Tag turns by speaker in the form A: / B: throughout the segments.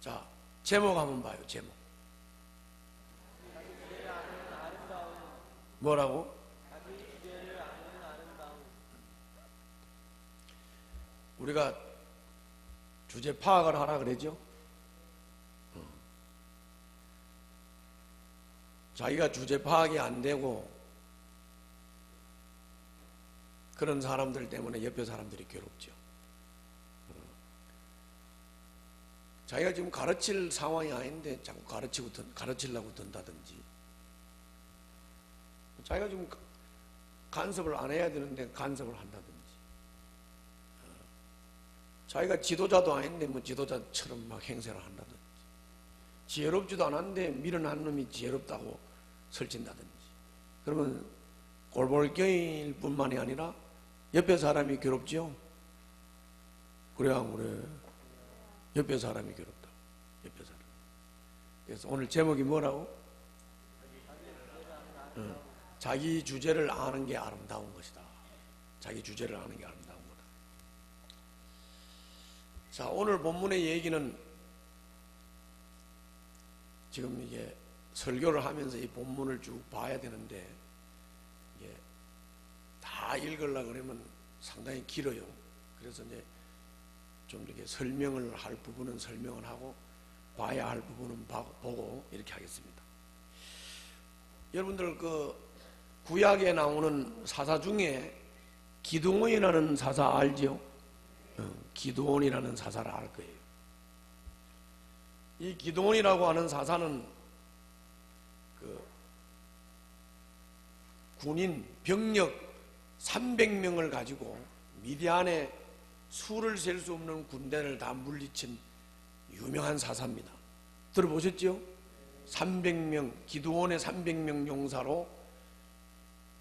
A: 자, 제목 한번 봐요. 제목. 뭐라고? 우리가 주제 파악을 하라 그러죠. 자기가 주제 파악이 안 되고 그런 사람들 때문에 옆에 사람들이 괴롭죠. 자기가 지금 가르칠 상황이 아닌데 자꾸 가르치려고 든다든지, 자기가 지금 간섭을 안 해야 되는데 간섭을 한다든지, 자기가 지도자도 아닌데 뭐 지도자처럼 막 행세를 한다든지, 지혜롭지도 않았는데 미련한 놈이 지혜롭다고 설친다든지, 그러면 꼴볼견일 뿐만이 아니라 옆에 사람이 괴롭지요? 그래 안 그래? 옆에 사람이 괴롭다. 옆에 사람. 그래서 오늘 제목이 뭐라고? 자기 주제를 아는 게 아름다운 것이다. 자기 주제를 아는 게 아름다운 거다. 자, 오늘 본문의 얘기는 지금 이게 설교를 하면서 이 본문을 쭉 봐야 되는데 이게 다 읽으려고 그러면 상당히 길어요. 그래서 이제 좀 이렇게 설명을 할 부분은 설명을 하고 봐야 할 부분은 보고 이렇게 하겠습니다. 여러분들 그 구약에 나오는 사사 중에 기드온이라는 사사 알죠? 기드온이라는 사사를 알 거예요. 이 기드온이라고 하는 사사는 그 군인 병력 300명을 가지고 미디안에 수를 셀 수 없는 군대를 다 물리친 유명한 사사입니다. 들어보셨죠? 300명, 기드온의 300명 용사로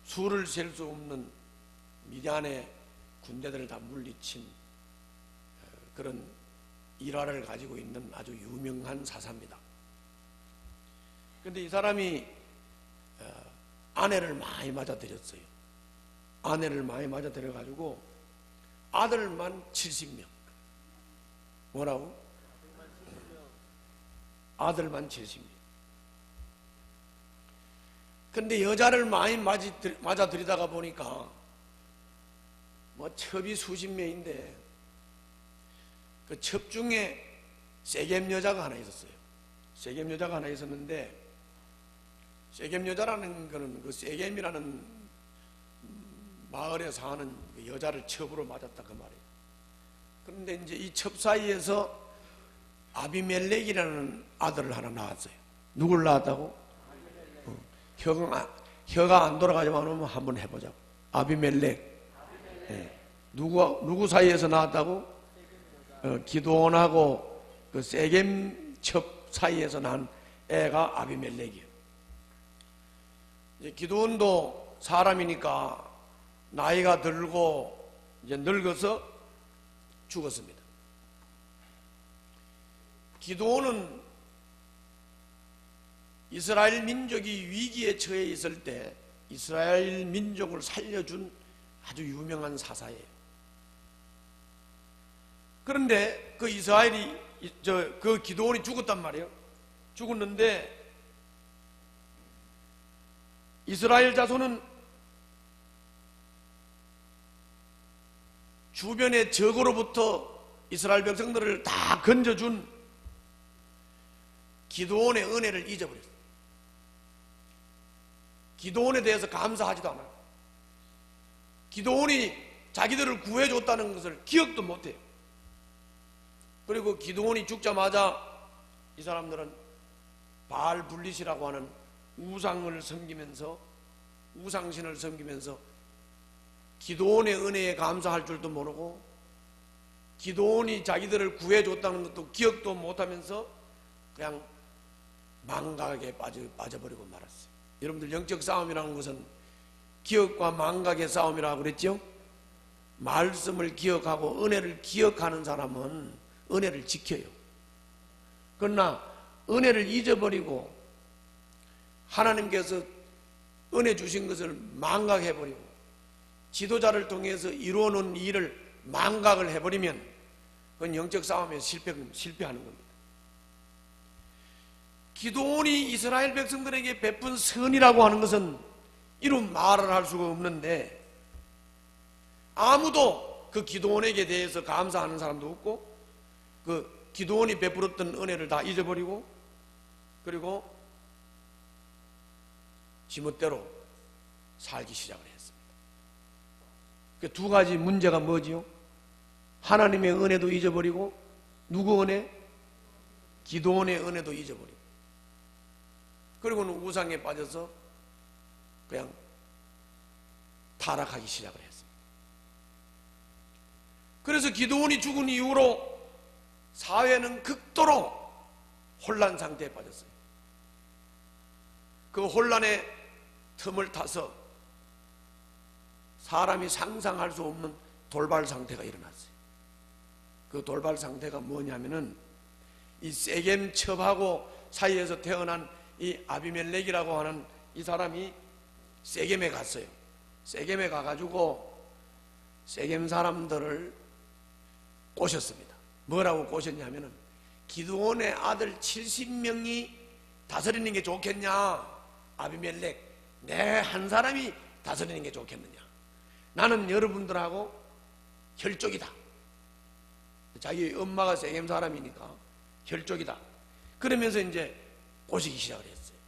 A: 수를 셀 수 없는 미디안의 군대들을 다 물리친 그런 일화를 가지고 있는 아주 유명한 사사입니다. 그런데 이 사람이 아내를 많이 맞아들였어요. 아내를 많이 맞아들여가지고 아들만 70명. 뭐라고? 아들만 70명. 근데 여자를 많이 맞아들이다가 보니까 뭐 첩이 수십 명인데 그 첩 중에 세겜 여자가 하나 있었어요. 세겜 여자가 하나 있었는데, 세겜 여자라는 거는 그 세겜이라는 마을에 사는 여자를 첩으로 맞았다 그 말이에요. 그런데 이제 이 첩 사이에서 아비멜렉이라는 아들을 하나 낳았어요. 누굴 낳았다고? 혀가 안 돌아가지만 하면 한번 해보자고. 아비멜렉. 네. 누구 사이에서 낳았다고? 기드온하고 그 세겜 첩 사이에서 난 애가 아비멜렉이에요. 기드온도 사람이니까 나이가 들고 이제 늙어서 죽었습니다. 기드온은 이스라엘 민족이 위기에 처해 있을 때 이스라엘 민족을 살려준 아주 유명한 사사예요. 그런데 그 그 기드온이 죽었단 말이에요. 죽었는데 이스라엘 자손은 주변의 적으로부터 이스라엘 백성들을 다 건져준 기드온의 은혜를 잊어버렸어요. 기드온에 대해서 감사하지도 않아요. 기드온이 자기들을 구해줬다는 것을 기억도 못해요. 그리고 기드온이 죽자마자 이 사람들은 바알 블릿이라고 하는 우상을 섬기면서, 우상신을 섬기면서 기드온의 은혜에 감사할 줄도 모르고 기드온이 자기들을 구해줬다는 것도 기억도 못하면서 그냥 망각에 빠져버리고 말았어요. 여러분들 영적 싸움이라는 것은 기억과 망각의 싸움이라고 그랬죠? 말씀을 기억하고 은혜를 기억하는 사람은 은혜를 지켜요. 그러나 은혜를 잊어버리고 하나님께서 은혜 주신 것을 망각해버리고 지도자를 통해서 이루어놓은 일을 망각을 해버리면 그건 영적 싸움에 실패하는 겁니다. 기드온이 이스라엘 백성들에게 베푼 선이라고 하는 것은 이런 말을 할 수가 없는데, 아무도 그 기드온에게 대해서 감사하는 사람도 없고, 그 기드온이 베풀었던 은혜를 다 잊어버리고, 그리고 지멋대로 살기 시작을 했습니다. 그 두 가지 문제가 뭐지요? 하나님의 은혜도 잊어버리고, 누구 은혜? 기드온의 은혜도 잊어버리고, 그리고는 우상에 빠져서 그냥 타락하기 시작을 했습니다. 그래서 기드온이 죽은 이후로 사회는 극도로 혼란 상태에 빠졌어요. 그 혼란의 틈을 타서 사람이 상상할 수 없는 돌발 상태가 일어났어요. 그 돌발 상태가 뭐냐면은 이 세겜 첩하고 사이에서 태어난 이 아비멜렉이라고 하는 이 사람이 세겜에 갔어요. 세겜에 가가지고 세겜 사람들을 꼬셨습니다. 뭐라고 꼬셨냐면은 기드온의 아들 70명이 다스리는 게 좋겠냐? 아비멜렉, 내 한 사람이 다스리는 게 좋겠느냐? 나는 여러분들하고 혈족이다. 자기 엄마가 세겜 사람이니까 혈족이다. 그러면서 이제 꼬시기 시작을 했어요.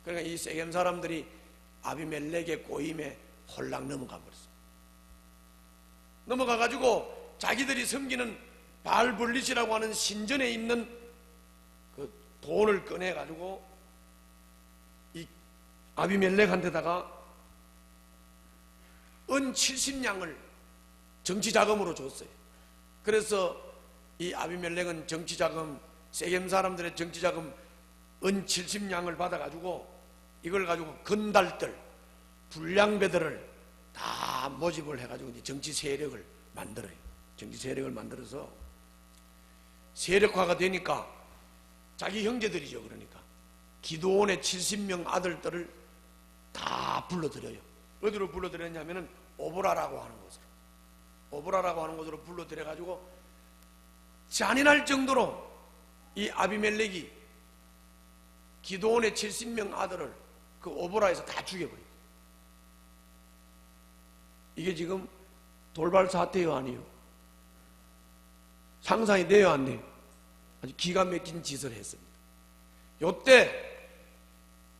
A: 그러니까 이 세겜 사람들이 아비멜렉의 꼬임에 홀랑 넘어가 버렸어요. 넘어가가지고 자기들이 섬기는 바알볼릿이라고 하는 신전에 있는 그 돈을 꺼내가지고 이 아비멜렉한테다가 은 70냥을 정치자금으로 줬어요. 그래서 이 아비멜렉은 정치자금, 세겜 사람들의 정치자금 은 70냥을 받아가지고 이걸 가지고 건달들, 불량배들을 다 모집을 해가지고 이제 정치 세력을 만들어요. 정치 세력을 만들어서 세력화가 되니까 자기 형제들이죠. 그러니까 기드온의 70명 아들들을 다 불러들여요. 어디로 불러들였냐면은 오보라라고 하는 곳으로, 오보라라고 하는 곳으로 불러들여가지고 잔인할 정도로 이 아비멜렉이 기드온의 70명 아들을 그 오보라에서 다 죽여버려요. 이게 지금 돌발 사태요, 아니에요? 상상이 돼요, 안 돼요? 아주 기가 막힌 짓을 했습니다. 요때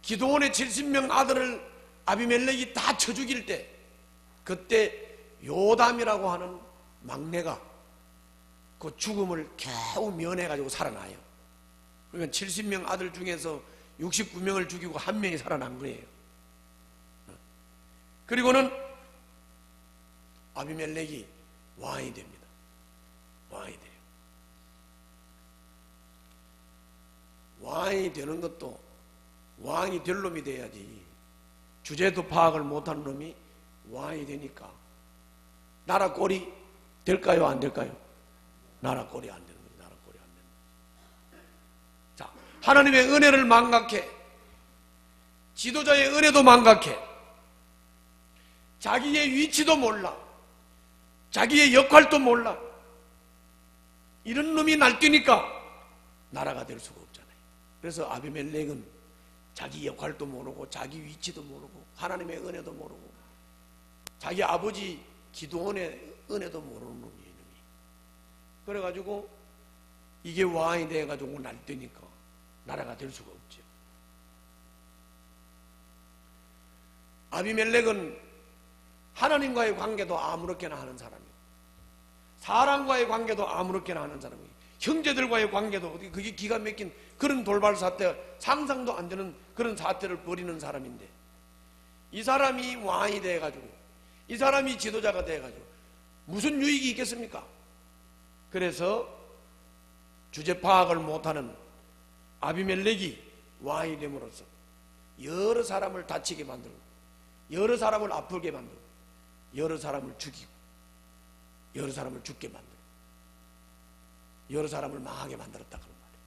A: 기드온의 70명 아들을 아비멜렉이 다 쳐 죽일 때, 그때 요담이라고 하는 막내가 그 죽음을 겨우 면해가지고 살아나요. 그러니까 70명 아들 중에서 69명을 죽이고 한 명이 살아난 거예요. 그리고는 아비멜렉이 왕이 됩니다. 왕이 돼요. 왕이 되는 것도 왕이 될 놈이 돼야지, 주제도 파악을 못하는 놈이 왕이 되니까 나라 꼴이 될까요, 안 될까요? 나라 꼴이 안 되는 거죠. 나라 꼴이 안 되는 거죠. 자, 하나님의 은혜를 망각해, 지도자의 은혜도 망각해, 자기의 위치도 몰라, 자기의 역할도 몰라, 이런 놈이 날뛰니까 나라가 될 수가 없잖아요. 그래서 아비멜렉은 자기 역할도 모르고 자기 위치도 모르고 하나님의 은혜도 모르고 자기 아버지 기드온의 은혜도 모르는 놈이에요. 이놈이. 그래가지고 이게 왕이 돼가지고 날뛰니까 나라가 될 수가 없죠. 아비멜렉은 하나님과의 관계도 아무렇게나 하는 사람이고, 사람과의 관계도 아무렇게나 하는 사람이에요. 형제들과의 관계도 그게 기가 막힌 그런 돌발 사태, 상상도 안 되는 그런 사태를 벌이는 사람인데, 이 사람이 왕이 돼가지고, 이 사람이 지도자가 돼가지고 무슨 유익이 있겠습니까? 그래서 주제 파악을 못하는 아비멜렉이 왕이 됨으로써 여러 사람을 다치게 만들고, 여러 사람을 아프게 만들고, 여러 사람을 죽이고, 여러 사람을 죽게 만들고, 여러 사람을 망하게 만들었다 그런 말이에요.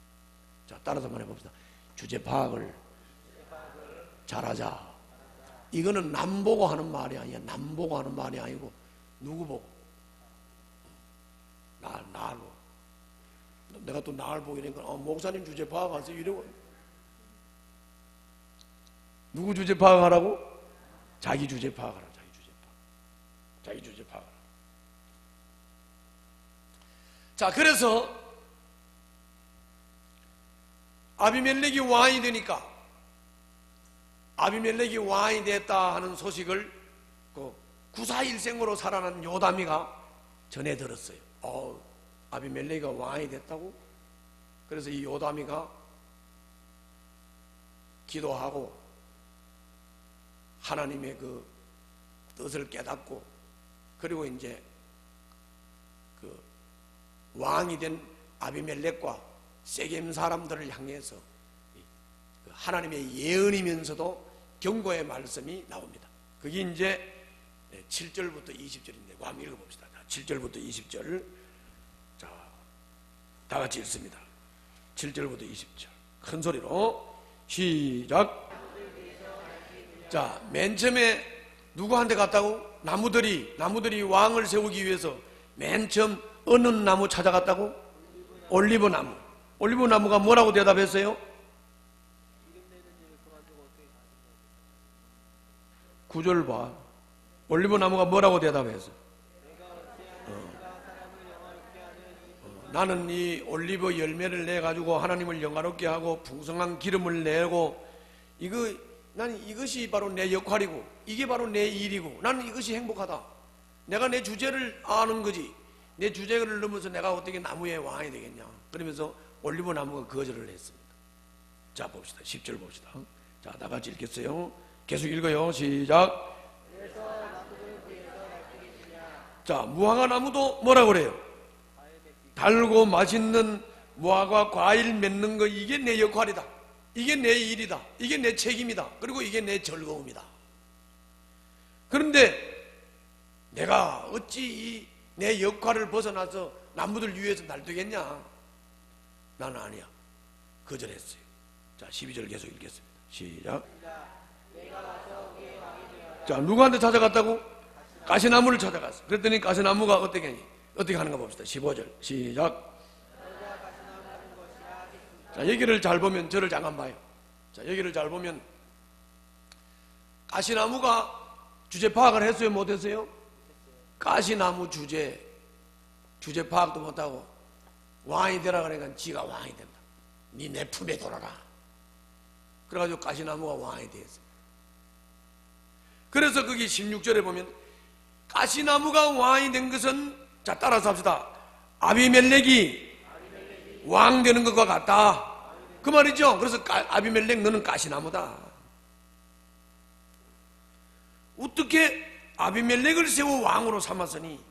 A: 자, 따라서 한번 해봅시다. 주제 파악을 잘하자. 이거는 남 보고 하는 말이 아니야. 남 보고 하는 말이 아니고 누구 보고? 나를 보고. 내가 또 나를 보고 이러니까 목사님 주제 파악하세요 이러고 누구 주제 파악하라고? 자기 주제 파악하라. 자기 주제 파악. 자기 주제 파악하라. 자, 그래서 아비멜렉이 왕이 되니까, 아비멜렉이 왕이 됐다 하는 소식을 그 구사일생으로 살아난 요담이가 전해 들었어요. 아비멜렉이가 왕이 됐다고? 그래서 이 요담이가 기도하고 하나님의 그 뜻을 깨닫고, 그리고 이제 그 왕이 된 아비멜렉과 세겜 사람들을 향해서 하나님의 예언이면서도 경고의 말씀이 나옵니다. 그게 이제 7절부터 20절인데 한번 읽어봅시다. 7절부터 20절. 자, 다 같이 읽습니다. 7절부터 20절 큰 소리로 시작. 자, 맨 처음에 누구한테 갔다고? 나무들이 왕을 세우기 위해서 맨 처음 어느 나무 찾아갔다고? 올리브나무. 올리브나무가 뭐라고 대답했어요? 9절 봐. 올리브나무가 뭐라고 대답했어? 나는 이 올리브 열매를 내 가지고 하나님을 영화롭게 하고 풍성한 기름을 내고, 나는 이것이 바로 내 역할이고 이게 바로 내 일이고 나는 이것이 행복하다. 내가 내 주제를 아는 거지. 내 주제를 넘어서 내가 어떻게 나무의 왕이 되겠냐. 그러면서 올리브나무가 거절을 했습니다. 자, 봅시다. 10절 봅시다. 자, 다 같이 읽겠어요. 계속 읽어요. 시작. 자, 무화과 나무도 뭐라고 그래요? 달고 맛있는 무화과 과일 맺는 거, 이게 내 역할이다. 이게 내 일이다. 이게 내 책임이다. 그리고 이게 내 즐거움이다. 그런데 내가 어찌 내 역할을 벗어나서 나무들 위해서 날뛰겠냐? 나는 아니야. 거절했어요. 자, 12절 계속 읽겠습니다. 시작. 자, 누구한테 찾아갔다고? 가시나무를 찾아갔어. 그랬더니 가시나무가 어떻게 하는가 봅시다. 15절 시작. 자, 여기를 잘 보면, 저를 잠깐 봐요. 자, 여기를 잘 보면 가시나무가 주제 파악을 했어요, 못했어요? 가시나무 주제 파악도 못하고 왕이 되라 그러니까 지가 왕이 된다. 네 내 품에 돌아라. 그래가지고 가시나무가 왕이 되었어요. 그래서 거기 16절에 보면 가시나무가 왕이 된 것은, 자, 따라서 합시다. 아비멜렉이 왕 되는 것과 같다. 그 말이죠. 그래서 아비멜렉, 너는 가시나무다. 어떻게 아비멜렉을 세워 왕으로 삼았으니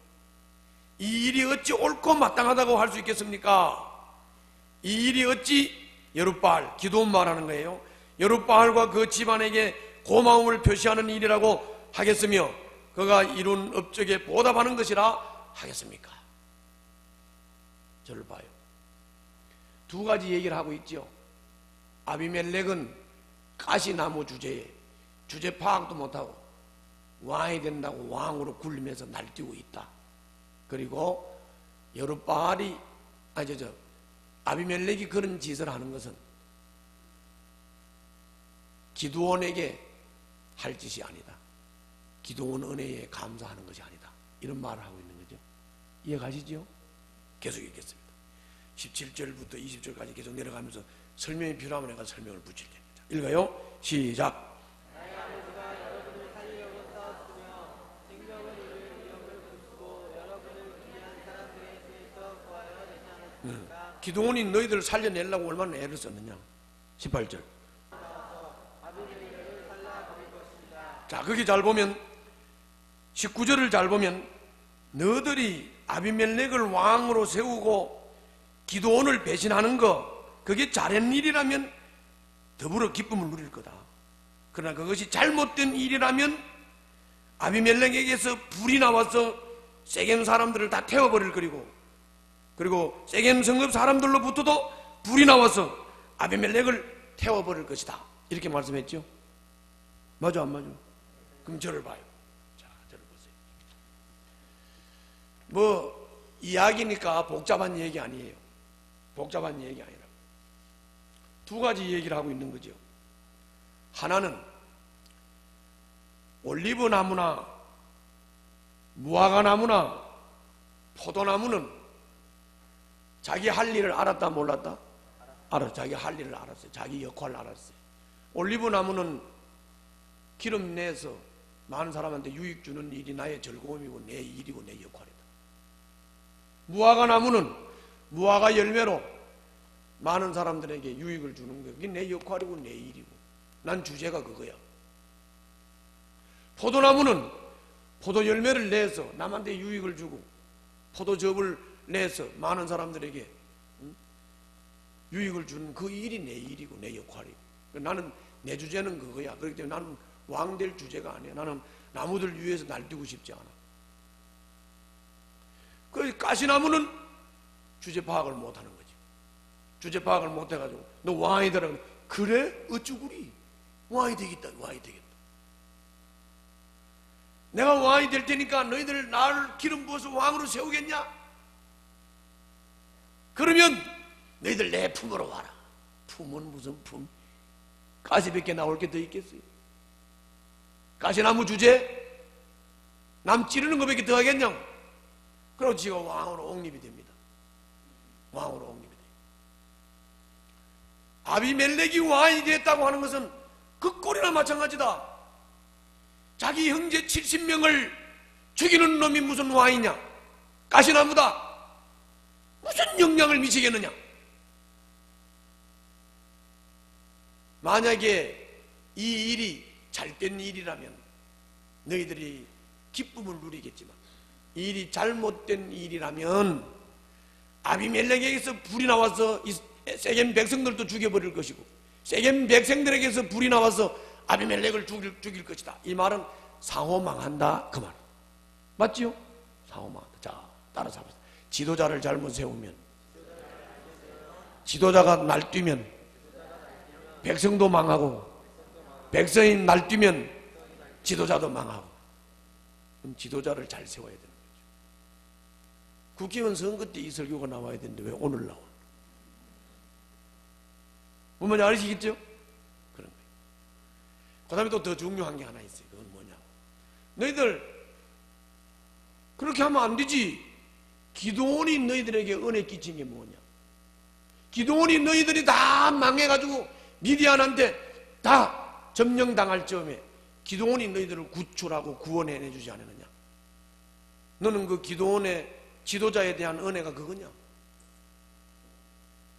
A: 이 일이 어찌 옳고 마땅하다고 할 수 있겠습니까? 이 일이 어찌, 여룻바알, 기도원 말하는 거예요. 여룻바알과 그 집안에게 고마움을 표시하는 일이라고 하겠으며 그가 이룬 업적에 보답하는 것이라 하겠습니까? 저를 봐요. 두 가지 얘기를 하고 있죠. 아비멜렉은 가시나무 주제 파악도 못하고 왕이 된다고 왕으로 굴리면서 날뛰고 있다. 그리고 여룻바알이, 아비멜렉이 그런 짓을 하는 것은 기드온에게 할 짓이 아니다. 기드온 은혜에 감사하는 것이 아니다. 이런 말을 하고 있는 거죠. 이해가시죠? 계속 읽겠습니다. 17절부터 20절까지 계속 내려가면서 설명이 필요하면 내가 설명을 붙일게요. 읽어요. 시작. 기드온이 너희들을 살려내려고 얼마나 애를 썼느냐. 18절. 자, 거기 잘 보면 19절을 잘 보면 너희들이 아비멜렉을 왕으로 세우고 기드온을 배신하는 거, 그게 잘한 일이라면 더불어 기쁨을 누릴 거다. 그러나 그것이 잘못된 일이라면 아비멜렉에게서 불이 나와서 세겜 사람들을 다 태워버릴 거리고, 그리고 세겜 성읍 사람들로부터도 불이 나와서 아비멜렉을 태워버릴 것이다. 이렇게 말씀했죠. 맞아, 안 맞아? 그럼 저를 봐요. 자, 저를 보세요. 이야기니까 복잡한 얘기 아니에요. 복잡한 얘기 아니라 두 가지 얘기를 하고 있는 거죠. 하나는 올리브 나무나 무화과 나무나 포도나무는 자기 할 일을 알았다 몰랐다? 자기 할 일을 알았어요. 자기 역할을 알았어요. 올리브 나무는 기름 내서 많은 사람한테 유익 주는 일이 나의 즐거움이고 내 일이고 내 역할이다. 무화과 나무는 무화과 열매로 많은 사람들에게 유익을 주는 거예요. 그게 내 역할이고 내 일이고 난 주제가 그거야. 포도나무는 포도 열매를 내서 남한테 유익을 주고 포도즙을 내서 많은 사람들에게 유익을 주는 그 일이 내 일이고 내 역할이고 나는 내 주제는 그거야. 그렇기 때문에 나는 왕 될 주제가 아니야. 나는 나무들 위에서 날뛰고 싶지 않아. 그 가시나무는 주제 파악을 못하는 거지. 주제 파악을 못해가지고 너 왕이 되라고 그래? 어쭈구리 왕이 되겠다. 왕이 되겠다. 내가 왕이 될 테니까 너희들 나를 기름 부어서 왕으로 세우겠냐? 그러면 너희들 내 품으로 와라. 품은 무슨 품? 가시밖에 나올 게 더 있겠어요? 가시나무 주제? 남 찌르는 것밖에 더 하겠냐? 그리고 지가 왕으로 옹립이 됩니다. 왕으로 옹립이 돼요. 아비멜렉이 왕이 됐다고 하는 것은 그 꼴이나 마찬가지다. 자기 형제 70명을 죽이는 놈이 무슨 왕이냐? 가시나무다. 무슨 영향을 미치겠느냐? 만약에 이 일이 잘된 일이라면 너희들이 기쁨을 누리겠지만 이 일이 잘못된 일이라면 아비멜렉에게서 불이 나와서 세겜 백성들도 죽여버릴 것이고 세겜 백성들에게서 불이 나와서 아비멜렉을 죽일 것이다. 이 말은 상호망한다 그 말. 맞지요? 상호망한다. 자, 따라서 합시다. 지도자를 잘못 세우면 지도자가 날뛰면 백성도 망하고 백성이 날뛰면 지도자도 망하고 그럼 지도자를 잘 세워야 되는 거죠. 국회의원 선거 때 이 설교가 나와야 되는데 왜 오늘 나오는 뭔지 아시겠죠? 그런 거예요. 그 다음에 또 더 중요한 게 하나 있어요. 그건 뭐냐고 너희들 그렇게 하면 안 되지. 기도원이 너희들에게 은혜 끼친 게 뭐냐? 기도원이 너희들이 다 망해가지고 미디안한테 다 점령당할 즈음에 기도원이 너희들을 구출하고 구원해내주지 않았느냐? 너는 그 기도원의 지도자에 대한 은혜가 그거냐?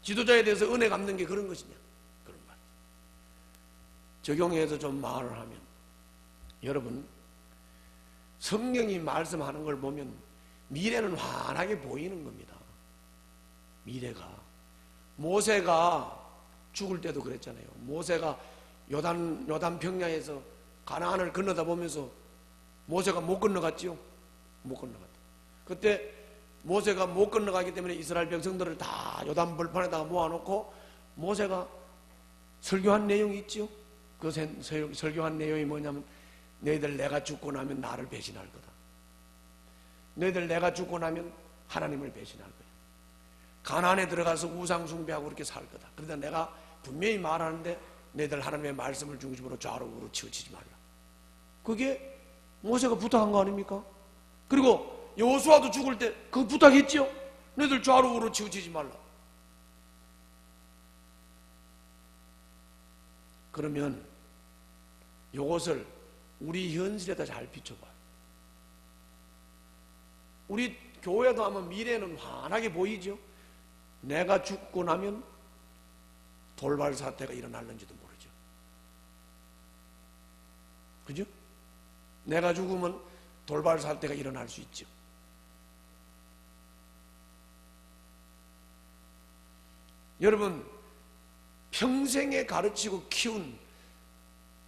A: 지도자에 대해서 은혜 갚는 게 그런 것이냐? 그런 말. 적용해서 좀 말을 하면 여러분 성경이 말씀하는 걸 보면 미래는 환하게 보이는 겁니다. 미래가 모세가 죽을 때도 그랬잖아요. 모세가 요단 평야에서 가나안을 건너다 보면서 모세가 못 건너갔지요. 못 건너갔다. 그때 모세가 못 건너가기 때문에 이스라엘 백성들을 다 요단 벌판에다가 모아놓고 모세가 설교한 내용이 있지요. 그 설교한 내용이 뭐냐면 너희들 내가 죽고 나면 나를 배신할 거다. 너희들 내가 죽고 나면 하나님을 배신할 거야. 가나안에 들어가서 우상 숭배하고 그렇게 살 거다. 그러다 내가 분명히 말하는데 너희들 하나님의 말씀을 중심으로 좌로 우로 치우치지 말라. 그게 모세가 부탁한 거 아닙니까? 그리고 여호수아도 죽을 때 그 부탁했지요. 너희들 좌로 우로 치우치지 말라. 그러면 이것을 우리 현실에다 잘 비춰봐요. 우리 교회도 하면 미래는 환하게 보이죠. 내가 죽고 나면 돌발 사태가 일어날는지도 모르죠. 그죠? 내가 죽으면 돌발 사태가 일어날 수 있죠. 여러분 평생에 가르치고 키운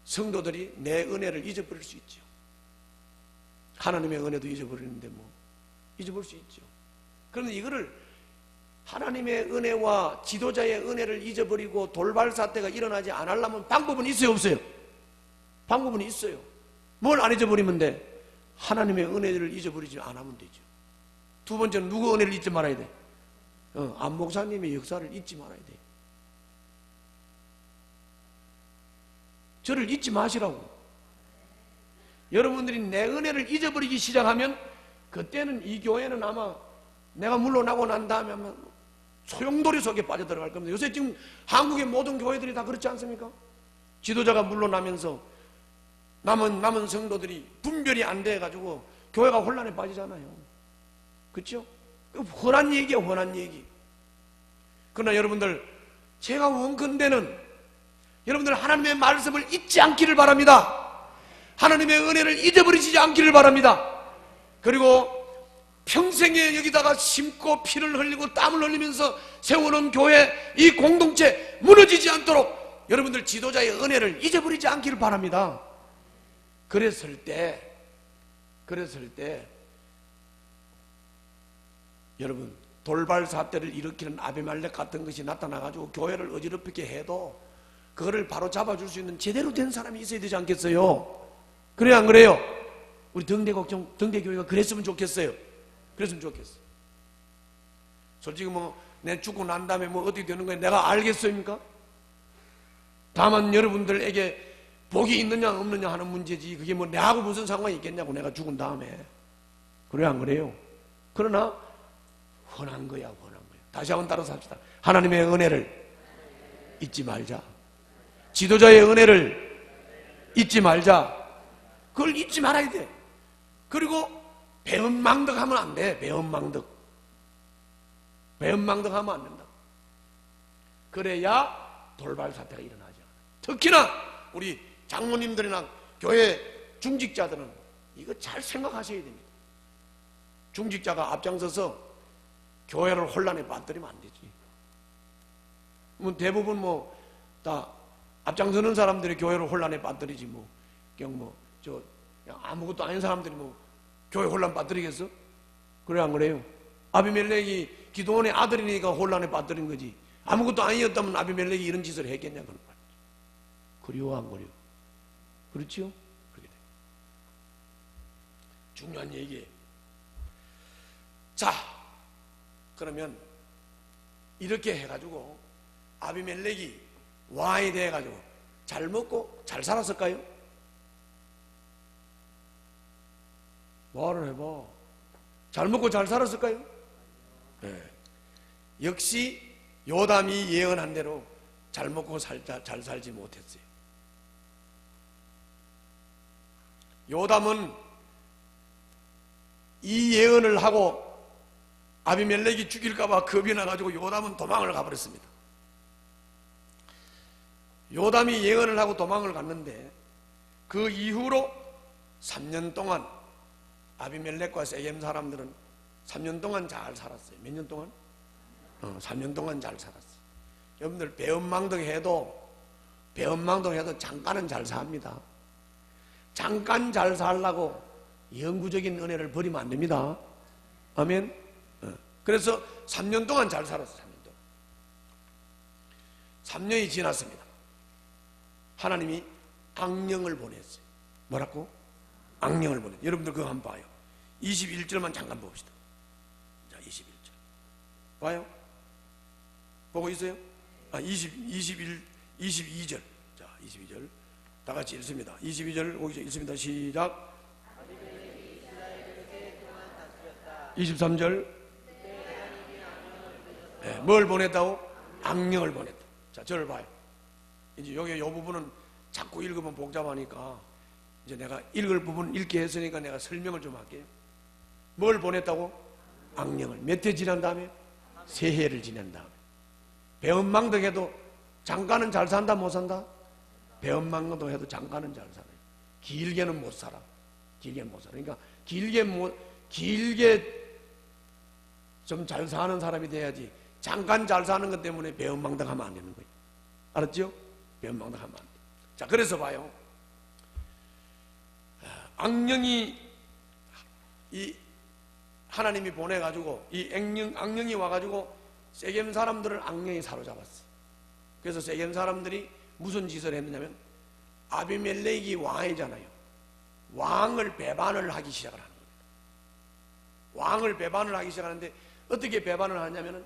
A: 성도들이 내 은혜를 잊어버릴 수 있죠. 하나님의 은혜도 잊어버리는데 뭐 잊어볼 수 있죠. 그런데 이거를 하나님의 은혜와 지도자의 은혜를 잊어버리고 돌발 사태가 일어나지 않으려면 방법은 있어요, 없어요? 방법은 있어요. 뭘 안 잊어버리면 돼? 하나님의 은혜를 잊어버리지 않으면 되죠. 두 번째는 누구 은혜를 잊지 말아야 돼? 안 목사님의 역사를 잊지 말아야 돼. 저를 잊지 마시라고. 여러분들이 내 은혜를 잊어버리기 시작하면 그때는 이 교회는 아마 내가 물러나고 난 다음에 아마 소용돌이 속에 빠져들어갈 겁니다. 요새 지금 한국의 모든 교회들이 다 그렇지 않습니까? 지도자가 물러나면서 남은 성도들이 분별이 안 돼가지고 교회가 혼란에 빠지잖아요. 그렇죠? 훤한 얘기예요, 훤한 얘기. 그러나 여러분들, 제가 원컨대는 여러분들 하나님의 말씀을 잊지 않기를 바랍니다. 하나님의 은혜를 잊어버리지 않기를 바랍니다. 그리고 평생에 여기다가 심고 피를 흘리고 땀을 흘리면서 세우는 교회, 이 공동체 무너지지 않도록 여러분들 지도자의 은혜를 잊어버리지 않기를 바랍니다. 그랬을 때 여러분, 돌발 사태를 일으키는 아비멜렉 같은 것이 나타나가지고 교회를 어지럽히게 해도 그거를 바로 잡아줄 수 있는 제대로 된 사람이 있어야 되지 않겠어요? 그래요, 안 그래요? 우리 등대교회가 그랬으면 좋겠어요. 그랬으면 좋겠어요. 솔직히 내 죽고 난 다음에 어떻게 되는 거예요? 내가 알겠습니까? 다만 여러분들에게 복이 있느냐 없느냐 하는 문제지, 그게 내하고 무슨 상관이 있겠냐고, 내가 죽은 다음에. 그래요, 안 그래요? 그러나 훤한 거야, 훤한 거야. 다시 한번 따라서 합시다. 하나님의 은혜를 잊지 말자. 지도자의 은혜를 잊지 말자. 그걸 잊지 말아야 돼. 그리고 배은망덕하면 안 돼. 배은망덕하면 안 된다. 그래야 돌발 사태가 일어나지 않아. 특히나 우리 장로님들이나 교회 중직자들은 이거 잘 생각하셔야 됩니다. 중직자가 앞장서서 교회를 혼란에 빠뜨리면 안 되지. 대부분 다 앞장서는 사람들이 교회를 혼란에 빠뜨리지 그냥 아무것도 아닌 사람들이 교회 혼란 빠뜨리겠어? 그래, 안 그래요? 아비멜렉이 기도원의 아들이니까 혼란에 빠뜨린 거지. 아무것도 아니었다면 아비멜렉이 이런 짓을 했겠냐, 그런 말이죠. 그리워, 안 그리워? 그렇지요? 그렇게 돼. 중요한 얘기예요. 자, 그러면 이렇게 해가지고 아비멜렉이 왕이 돼가지고 잘 먹고 잘 살았을까요? 말을 해봐. 잘 먹고 잘 살았을까요? 네. 역시 요담이 예언한 대로 잘 먹고 잘 살지 못했어요. 요담은 이 예언을 하고 아비멜렉이 죽일까봐 겁이 나가지고 요담은 도망을 가버렸습니다. 요담이 예언을 하고 도망을 갔는데 그 이후로 3년 동안 아비멜렉과 세겜 사람들은 3년 동안 잘 살았어요. 몇 년 동안? 3년 동안 잘 살았어요. 여러분들 배은망덕해도 잠깐은 잘 삽니다. 잠깐 잘 살라고 영구적인 은혜를 버리면 안 됩니다. 아멘. 그래서 3년 동안 잘 살았어요. 3년 동안. 3년이 지났습니다. 하나님이 악령을 보냈어요. 뭐라고? 악령을 보냈어요. 여러분들 그거 한번 봐요. 21절만 잠깐 봅시다. 자, 21절 봐요. 보고 있어요? 22절. 자, 22절 다 같이 읽습니다. 22절 거기서 읽습니다. 시작. 23절. 네, 뭘 보냈다고? 악령을 보냈다. 자, 저를 봐요. 이제 여기 이 부분은 자꾸 읽으면 복잡하니까 이제 내가 읽을 부분 읽게 했으니까 내가 설명을 좀 할게요. 뭘 보냈다고? 악령을. 몇 해 지난 다음에? 3해를 지난 다음에. 배은망덕해도 잠깐은 잘 산다, 못 산다? 배은망덕해도 잠깐은 잘 살아요. 길게는 못 살아. 길게는 못 살아. 그러니까 길게 좀 잘 사는 사람이 돼야지. 잠깐 잘 사는 것 때문에 배은망덕하면 안 되는 거예요. 알았죠? 배은망덕하면 안 돼. 자, 그래서 봐요. 악령이 하나님이 보내가지고 이 악령이 와가지고 세겜 사람들을 악령이 사로잡았어요. 그래서 세겜 사람들이 무슨 짓을 했느냐면 아비멜렉이 왕이잖아요. 왕을 배반을 하기 시작을 하는 겁니다. 왕을 배반을 하기 시작하는데 어떻게 배반을 하냐면은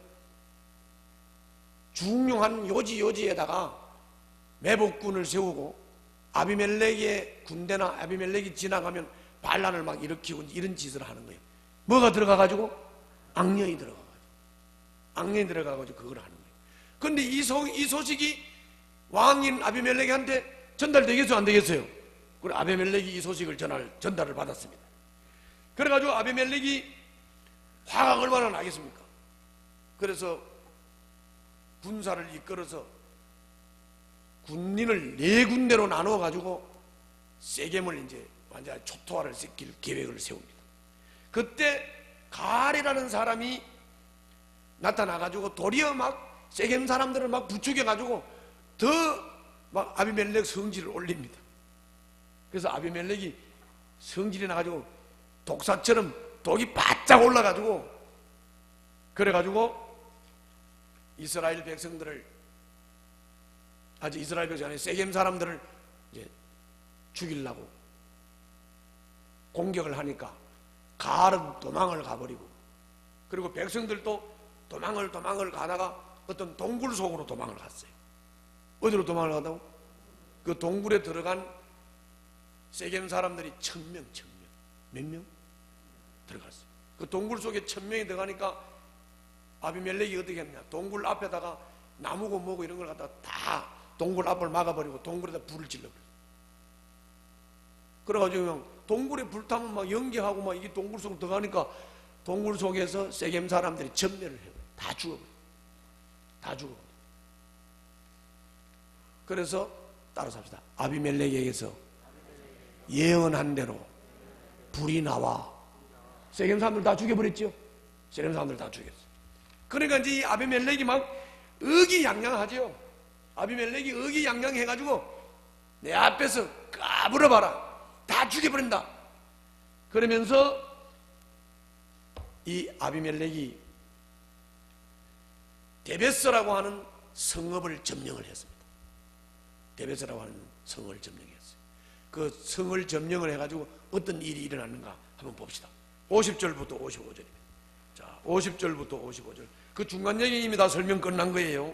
A: 중요한 요지에다가 매복군을 세우고 아비멜렉의 군대나 아비멜렉이 지나가면 반란을 막 일으키고 이런 짓을 하는 거예요. 뭐가 들어가가지고? 악령이 들어가가지고 그걸 하는 거예요. 그런데 이 소식이 왕인 아비멜렉한테 전달되겠어요, 안 되겠어요? 그리고 아비멜렉이 이 소식을 전달을 받았습니다. 그래가지고 아비멜렉이 화가 얼마나 나겠습니까? 그래서 군사를 이끌어서 군인을 4군데로 나누어 가지고 세겜을 이제 완전히 초토화를 시킬 계획을 세웁니다. 그때 가레라는 사람이 나타나 가지고 도리어 막 세겜 사람들을 막 부추겨 가지고 더 막 아비멜렉 성질을 올립니다. 그래서 아비멜렉이 성질이 나가지고 독사처럼 독이 바짝 올라가지고 그래가지고 이스라엘 백성들을 이스라엘 백성이 아니라 세겜 사람들을 이제 죽이려고 공격을 하니까 가알은 도망을 가버리고 그리고 백성들도 도망을 가다가 어떤 동굴 속으로 도망을 갔어요. 어디로 도망을 가다고? 그 동굴에 들어간 세겜 사람들이 1000명 몇 명? 들어갔어요. 그 동굴 속에 1000명이 들어가니까 아비멜렉이 어떻게 했냐, 동굴 앞에다가 나무고 뭐고 이런 걸 갖다가 다 동굴 앞을 막아버리고 동굴에다 불을 질러버렸어요. 그래가지고 그냥 동굴에 불 타면 막 연기하고 막 이게 동굴 속으로 들어가니까 동굴 속에서 세겜 사람들이 전멸을 해요. 다 죽어버려요. 그래서 따라서 합시다. 아비멜렉에게서 예언한 대로 불이 나와 세겜 사람들 다 죽여버렸죠. 세겜 사람들 다 죽였어요. 그러니까 이제 이 아비멜렉이 막 의기양양하죠. 아비멜렉이 의기양양해가지고 내 앞에서 까불어봐라, 다 죽여버린다. 그러면서 이 아비멜렉이 데베스라고 하는 성읍을 점령을 했습니다. 데베스라고 하는 성을 점령했어요. 그 성을 점령을 해가지고 어떤 일이 일어났는가 한번 봅시다. 50절부터 55절입니다. 자, 50절부터 55절. 그 중간 얘기 이미 다 설명 끝난 거예요.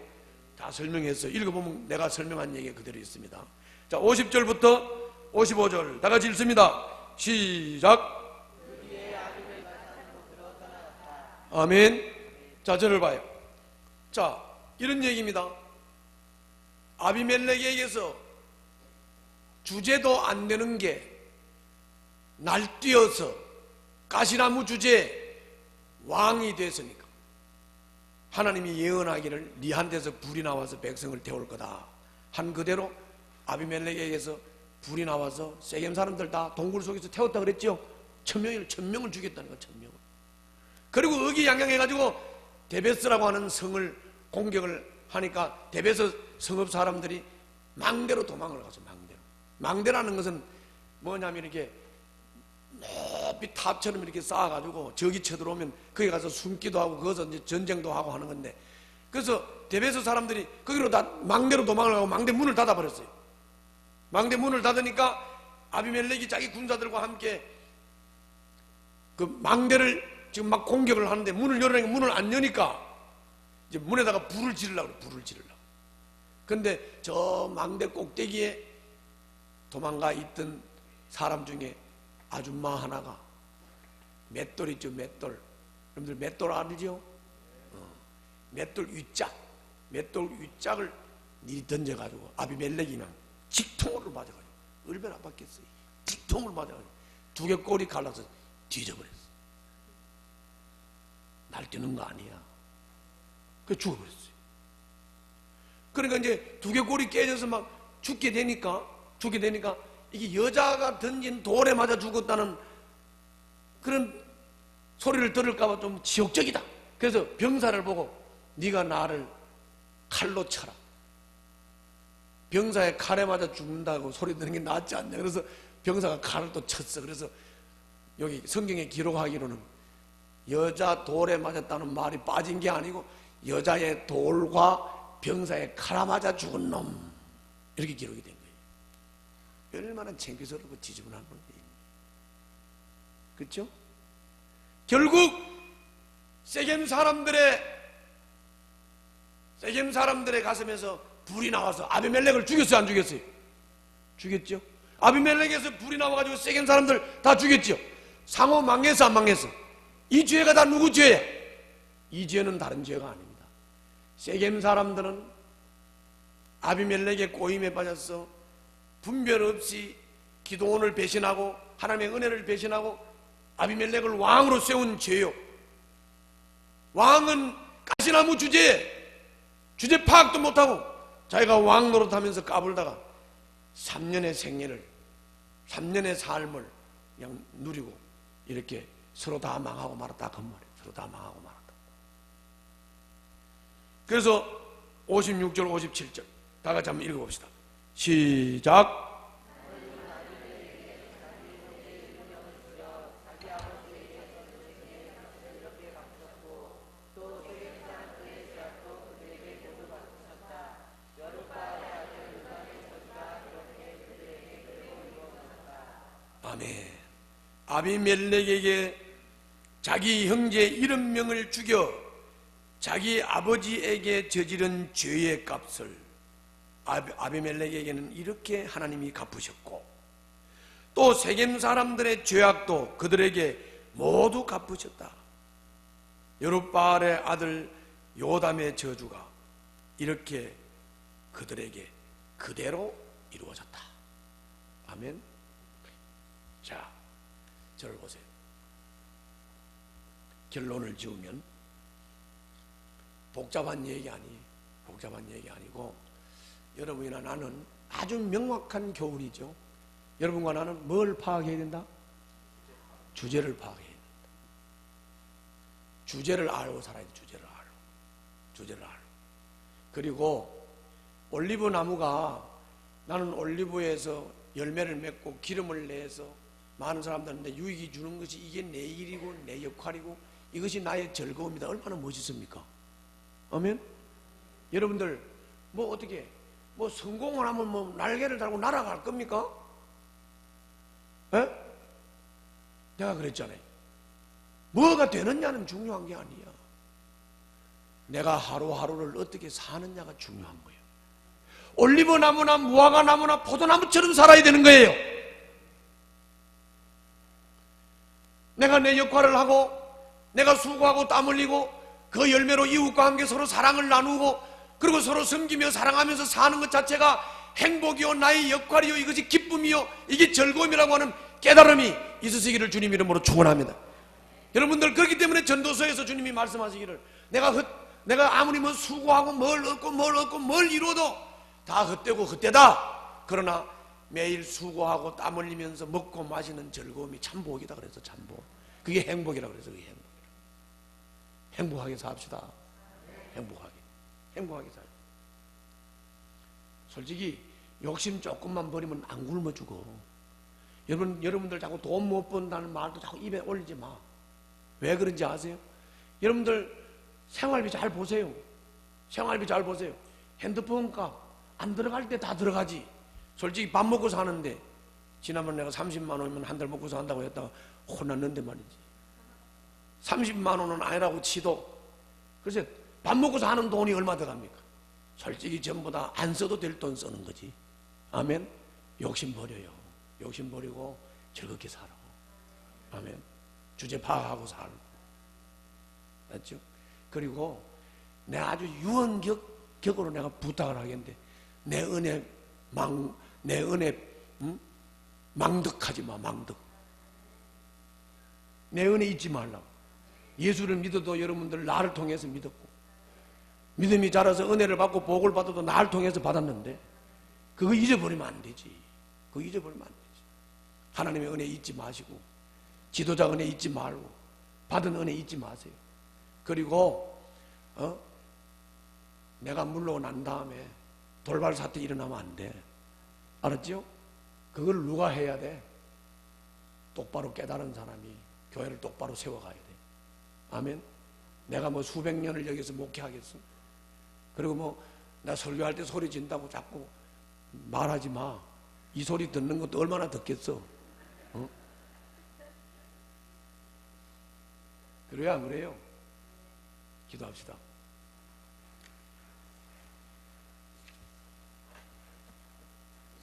A: 다 설명했어요. 읽어보면 내가 설명한 얘기가 그대로 있습니다. 자, 50절부터 55절 다 같이 읽습니다. 시작. 아멘. 자, 저를 봐요. 자, 이런 얘기입니다. 아비멜렉에게서 주제도 안 되는 게 날뛰어서 가시나무 주제에 왕이 됐으니까 하나님이 예언하기를 네한테서 불이 나와서 백성을 태울 거다 한 그대로 아비멜렉에게서 불이 나와서 세겜 사람들 다 동굴 속에서 태웠다 그랬죠. 1000명을 죽였다는 거야. 1000명을. 그리고 의기양양해가지고 데베스라고 하는 성을 공격을 하니까 데베스 성읍 사람들이 망대로 도망을 가서 망대라는 것은 뭐냐면 이렇게 높이 탑처럼 이렇게 쌓아가지고 적이 쳐들어오면 거기 가서 숨기도 하고 거기서 이제 전쟁도 하고 하는 건데, 그래서 데베스 사람들이 거기로 다 망대로 도망을 하고 망대 문을 닫아버렸어요. 망대 문을 닫으니까 아비멜렉이 자기 군사들과 함께 그 망대를 지금 막 공격을 하는데 문을 열으니까 문을 안 여니까 이제 문에다가 불을 지르려고 그래. 불을 지르려고. 근데 저 망대 꼭대기에 도망가 있던 사람 중에 아줌마 하나가 맷돌 있죠. 맷돌. 여러분들 맷돌 알죠? 맷돌 윗짝을 던져가지고 아비멜렉이랑 직통으로 맞아가지고 얼마나 아팠겠어요. 직통을 맞아가지고 두개골이 갈라서 뒤져버렸어. 날뛰는 거 아니야. 그래서 죽어버렸어요. 그러니까 이제 두개골이 깨져서 막 죽게 되니까 이게 여자가 던진 돌에 맞아 죽었다는 그런 소리를 들을까봐 좀 지옥적이다. 그래서 병사를 보고 네가 나를 칼로 쳐라. 병사의 칼에 맞아 죽는다고 소리 듣는 게 낫지 않냐. 그래서 병사가 칼을 또 쳤어. 그래서 여기 성경에 기록하기로는 여자 돌에 맞았다는 말이 빠진 게 아니고 여자의 돌과 병사의 칼에 맞아 죽은 놈, 이렇게 기록이 된 거예요. 얼마나 창피스럽고 지저분한 건데. 그렇죠? 결국 세겜 사람들의 가슴에서 불이 나와서 아비멜렉을 죽였어요, 안 죽였어요? 죽였죠. 아비멜렉에서 불이 나와가지고 세겜 사람들 다 죽였죠. 상호 망했어 안 망했어? 이 죄가 다 누구 죄야? 이 죄는 다른 죄가 아닙니다. 세겜 사람들은 아비멜렉의 꼬임에 빠졌어 분별 없이 기도원을 배신하고 하나님의 은혜를 배신하고 아비멜렉을 왕으로 세운 죄요. 왕은 가시나무 주제 파악도 못하고 자기가 왕 노릇하면서 까불다가 3년의 생애를 3년의 삶을 그냥 누리고 이렇게 서로 다 망하고 말았다 그 말이에요. 서로 다 망하고 말았다. 그래서 56절 57절 다 같이 한번 읽어봅시다. 시작. 아멘. 아비멜렉에게 자기 형제 70명을 죽여 자기 아버지에게 저지른 죄의 값을 아비멜렉에게는 이렇게 하나님이 갚으셨고 또 세겜 사람들의 죄악도 그들에게 모두 갚으셨다. 여룹바알의 아들 요담의 저주가 이렇게 그들에게 그대로 이루어졌다. 아멘. 자, 저를 보세요. 결론을 지으면 복잡한 얘기 아니고 여러분이나 나는 아주 명확한 교훈이죠. 여러분과 나는 뭘 파악해야 된다? 주제를 파악해야 된다. 주제를 알고 살아야 돼. 주제를 알고. 그리고 올리브 나무가 나는 올리브에서 열매를 맺고 기름을 내서 많은 사람들한테 유익이 주는 것이 이게 내 일이고 내 역할이고 이것이 나의 즐거움이다. 얼마나 멋있습니까? 아멘? 여러분들 뭐 어떻게 뭐 성공을 하면 뭐 날개를 달고 날아갈 겁니까? 에? 내가 그랬잖아요. 뭐가 되느냐는 중요한 게 아니야. 내가 하루하루를 어떻게 사느냐가 중요한 거예요. 올리브 나무나 무화과 나무나 포도나무처럼 살아야 되는 거예요. 내가 내 역할을 하고 내가 수고하고 땀 흘리고 그 열매로 이웃과 함께 서로 사랑을 나누고 그리고 서로 섬기며 사랑하면서 사는 것 자체가 행복이요 나의 역할이요 이것이 기쁨이요 이게 즐거움이라고 하는 깨달음이 있으시기를 주님 이름으로 축원합니다. 여러분들 그렇기 때문에 전도서에서 주님이 말씀하시기를 내가 아무리 뭐 수고하고 뭘 얻고 뭘 이루어도 다 헛되고 헛되다. 그러나 매일 수고하고 땀 흘리면서 먹고 마시는 즐거움이 참복이다 그래서 참복. 그게 행복이라 그래서 그게 행복하게 삽시다. 행복하게 살자. 솔직히 욕심 조금만 버리면 안 굶어 죽어. 여러분들 자꾸 돈 못 번다는 말도 자꾸 입에 올리지 마. 왜 그런지 아세요? 여러분들 생활비 잘 보세요. 핸드폰 값 안 들어갈 때 다 들어가지. 솔직히 밥 먹고 사는데 지난번 내가 30만 원이면 한 달 먹고 산다고 했다가 혼났는데 말이지. 30만 원은 아니라고 치도 글쎄 밥 먹고 사는 돈이 얼마 들어갑니까? 솔직히 전부 다 안 써도 될 돈 쓰는 거지. 아멘. 욕심 버려요. 욕심 버리고 즐겁게 살아. 아멘. 주제 파악하고 살고. 맞죠? 그리고 내가 아주 유언격으로 내가 부탁을 하겠는데 내 은혜 망덕하지 마. 망덕. 내 은혜 잊지 말라고. 예수를 믿어도 여러분들 나를 통해서 믿었고 믿음이 자라서 은혜를 받고 복을 받아도 나를 통해서 받았는데 그거 잊어버리면 안 되지. 하나님의 은혜 잊지 마시고 지도자 은혜 잊지 말고 받은 은혜 잊지 마세요. 그리고 내가 물러난 다음에 돌발 사태 일어나면 안 돼. 알았죠? 그걸 누가 해야 돼? 똑바로 깨달은 사람이 교회를 똑바로 세워가야 돼. 아멘. 내가 뭐 수백 년을 여기서 목회하겠어? 그리고 뭐 나 설교할 때 소리 진다고 자꾸 말하지 마. 이 소리 듣는 것도 얼마나 듣겠어? 그래요 안 그래요? 기도합시다.